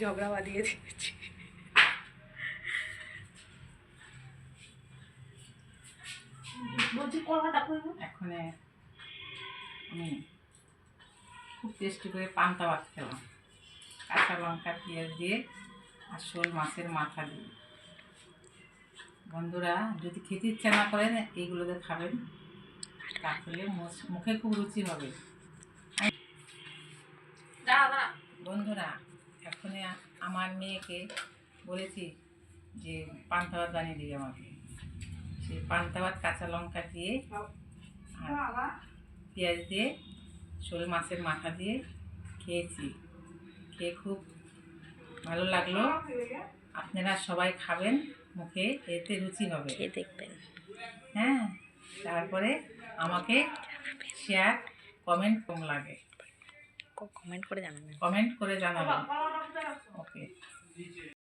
ঝগড়া বাঁধিয়ে দিয়েছি। বলছি কলাটা করবো এখন আমি খুব টেস্টি করে পান্তা ভাত খেলাম, কাঁচা লঙ্কা পেঁয়াজ দিয়ে আর শোল মাছের মাথা দিয়ে। বন্ধুরা যদি খেতে ইচ্ছা না করেন এইগুলোতে খাবেন, তাহলে মুখে খুব রুচি হবে। বন্ধুরা এখন আমার মেয়েকে বলেছি যে পান্তা ভাত বানিয়ে দিই আমাকে। সেই পান্তা ভাত কাঁচা লঙ্কা দিয়ে আর পেঁয়াজ দিয়ে শোল মাছের মাথা দিয়ে খেয়েছি, খেয়ে খুব ভালো লাগলো। আপনারা সবাই খাবেন, মুখে এতে রুচি হবে, খেয়ে দেখবেন। হ্যাঁ, তারপরে আমাকে শেয়ার কমেন্ট কম লাগে কমেন্ট করে জানাবেন। কমেন্ট করে জানাবেন।